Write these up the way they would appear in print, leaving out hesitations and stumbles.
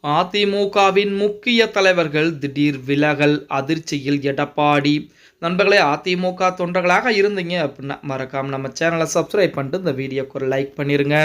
அதிமுகவின் முக்கிய தலைவர்கள் திடீர் விலகல், அதிர்ச்சியில் எடப்பாடி. நண்பர்களே, அதிமுக தொண்டர்களாக இருந்தீங்க அப்படின்னா மறக்காம நம்ம சேனலை சப்ஸ்கிரைப் பண்ணிட்டு இந்த வீடியோக்கு ஒரு லைக் பண்ணிருங்க.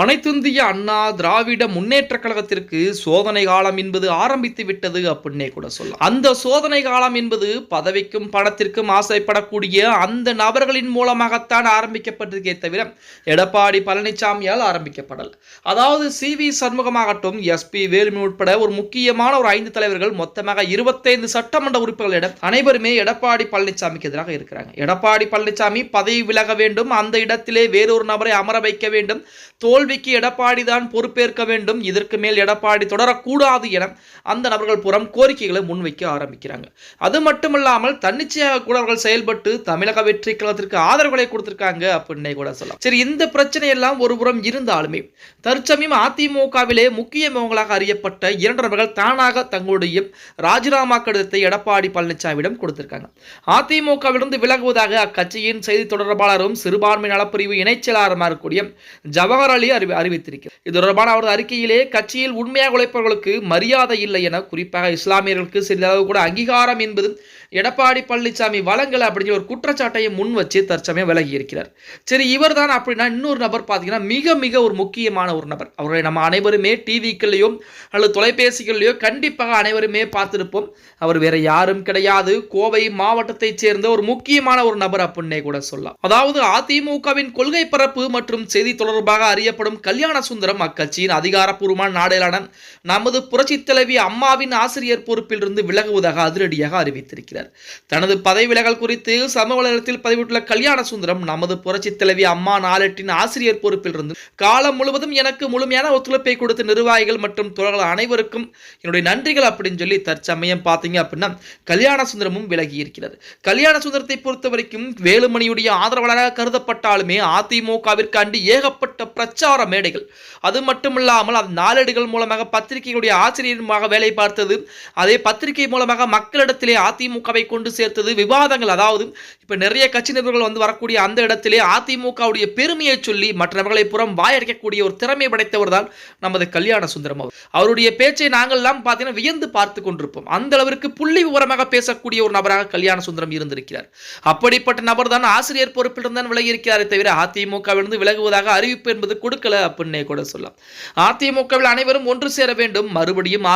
அனைத்திந்திய அண்ணா திராவிட முன்னேற்ற கழகத்திற்கு சோதனை காலம் என்பது ஆரம்பித்து விட்டது அப்படின்னே கூட சொல்லலாம். அந்த சோதனை காலம் என்பது பதவிக்கும் பணத்திற்கும் ஆசைப்படக்கூடிய அந்த நபர்களின் மூலமாகத்தான் ஆரம்பிக்கப்பட்டிருக்கே தவிர எடப்பாடி பழனிசாமியால் ஆரம்பிக்கப்படல. அதாவது சி.வி. சண்முகமாகட்டும், எஸ்.பி. வேலுமணி உட்பட ஒரு முக்கியமான ஒரு 5 தலைவர்கள், மொத்தமாக 25 சட்டமன்ற உறுப்பினர்களிடம் அனைவருமே எடப்பாடி பழனிசாமிக்கு எதிராக இருக்கிறாங்க. எடப்பாடி பழனிசாமி பதவி விலக வேண்டும், அந்த இடத்திலே வேறொரு நபரை அமர வைக்க வேண்டும், தோல்விக்கு எடப்பாடி தான் பொறுப்பேற்க வேண்டும், இதற்கு மேல் எடப்பாடி தொடரக்கூடாது என அந்த நபர்கள் புறம் கோரிக்கைகளை முன்வைக்க ஆரம்பிக்கிறாங்க. அது மட்டுமல்லாமல் தன்னிச்சையாக கூட அவர்கள் செயல்பட்டு தமிழக வெற்றி கழகத்திற்கு ஆதரவுகளை கொடுத்திருக்காங்க அப்படின்னே கூட சொல்லலாம். சரி, இந்த பிரச்சனை எல்லாம் ஒரு புறம் இருந்தாலுமே தற்சமயம் அதிமுகவிலே முக்கிய முகங்களாக அறியப்பட்ட 2 நபர்கள் தானாக தங்களுடைய ராஜினாமா கடிதத்தை எடப்பாடி பழனிசாமியிடம் கொடுத்திருக்காங்க. அதிமுகவிலிருந்து விலகுவதாக அக்கட்சியின் செய்தி தொடர்பாளரும் சிறுபான்மை நலப்பிரிவு இணைச் செயலாளருமாக இருக்கக்கூடிய ஜவஹர் அலி அறிவித்திருக்கிறார். இது தொடர்பான அவரது அறிக்கையிலே கட்சியில் உண்மையாக உழைப்பவர்களுக்கு மரியாதை இல்லை என, குறிப்பாக இஸ்லாமியர்களுக்கு சிறிதளவு கூட அங்கீகாரம் என்பது எடப்பாடி பழனிசாமி வழங்கல அப்படிங்கிற ஒரு குற்றச்சாட்டையை முன் வச்சு தற்சமயம் விலகி இருக்கிறார். சரி, இவர் தான் அப்படின்னா இன்னொரு நபர் பார்த்தீங்கன்னா மிக மிக ஒரு முக்கியமான ஒரு நபர். அவரை நம்ம அனைவருமே டிவிக்கள்லையோ அல்லது தொலைபேசிகள்லையோ கண்டிப்பாக அனைவருமே பார்த்திருப்போம். அவர் வேற யாரும் கிடையாது, கோவை மாவட்டத்தைச் சேர்ந்த ஒரு முக்கியமான ஒரு நபர் அப்படின்னே கூட சொல்லலாம். அதாவது அதிமுகவின் கொள்கை பரப்பு மற்றும் செய்தி தொடர்பாக அறியப்படும் கல்யாண சுந்தரம் அக்கட்சியின் அதிகாரப்பூர்வமான நாடேலான நமது புரட்சி தலைவி அம்மாவின் ஆசிரியர் பொறுப்பிலிருந்து விலகுவதாக அதிரடியாக அறிவித்திருக்கிறார். தனது பதவி விலகல் குறித்து சமூக வலைதளத்தில் பதிவிட்டுள்ள கல்யாண சுந்தரம், நமது புரட்சி தலைவி அம்மா நாளேட்டின் ஆசிரியர் பொறுப்பில் இருந்து காலம் முழுவதும் எனக்கு முழுமையான ஒத்துழைப்பை கொடுத்த நிர்வாகிகள் மற்றும் தோழர்கள் அனைவருக்கும் என்னுடைய நன்றிகள் அப்படின்னு சொல்லி தற்சமயம் பார்த்தீங்க அப்படின்னா கல்யாண சுந்தரமும் விலகி இருக்கிறது. கல்யாண சுந்தரத்தை பொறுத்த வரைக்கும் வேலுமணியுடைய ஆதரவாளராக கருதப்பட்டாலுமே அதிமுகவிற்கு ஏகப்பட்ட பிரச்சார மேடைகள், அது மட்டுமில்லாமல் அந்த நாளேடுகள் மூலமாக பத்திரிகைகளுடைய ஆசிரியருமாக வேலை பார்த்தது, அதே பத்திரிகை மூலமாக மக்களிடத்திலே அதிமுகவை கொண்டு சேர்த்தது, விவாதங்கள், அதாவது இப்ப நிறைய கட்சி நிபுணர்கள் வந்து வரக்கூடிய அந்த இடத்திலே அதிமுகவுடைய பெருமையை சொல்லி மற்றவர்களை புறம் வாயடிக்கக்கூடிய ஒரு திறமை படைத்தவர் தான் நமது கல்யாண சுந்தரம். அவருடைய பேச்சை நாங்கள் எல்லாம் பார்த்தீங்கன்னா வியந்து பார்த்து கொண்டிருப்போம். அந்த அளவிற்கு புள்ளி விவரமாக பேசக்கூடிய ஒரு நபராக கல்யாண சுந்தரம் இருந்திருக்கிறார். அப்படிப்பட்ட நபர் தான் ஆசிரியர் பொறுப்பில் இருந்தான் விலகி இருக்கிறாரே தவிர அதிமுகவிலிருந்து விலகுவதாக அறிவிப்பு என்பது கொடுக்கல அப்படின்னே கூட சொல்லலாம். அதிமுகவில் அனைவரும் ஒன்று சேர வேண்டும், மறுபடியும்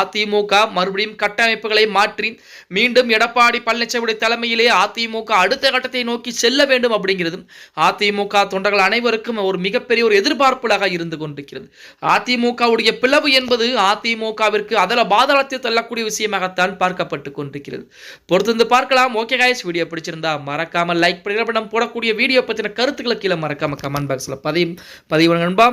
மறுபடியும் கட்டமைப்புகளை மாற்றி மீண்டும் எடப்பாடி பழனிசாமி தலைமையிலே அதிமுக அடுத்த கட்டத்தை நோக்கி செல்ல வேண்டும் அப்படிங்கிறது அதிமுக தொண்டர்கள் அனைவருக்கும் ஒரு மிகப்பெரிய ஒரு எதிர்பார்ப்புகளாக இருந்து கொண்டிருக்கிறது. அதிமுகவுடைய பிளவு என்பது அதிமுகவிற்கு அதல பாதாளத்தை தள்ளக்கூடிய விஷயமாகத்தான் பார்க்கப்பட்டு கொண்டிருக்கிறது. பொறுத்து பார்க்கலாம். ஓகே गाइस, வீடியோ பிடிச்சிருந்தா மறக்காம லைக் பண்ணுங்க. நம்ம போடக்கூடிய வீடியோ பத்தின கருத்துக்களை கீழே மறக்காம கமெண்ட் பாக்ஸ்ல பதிவு நண்பா.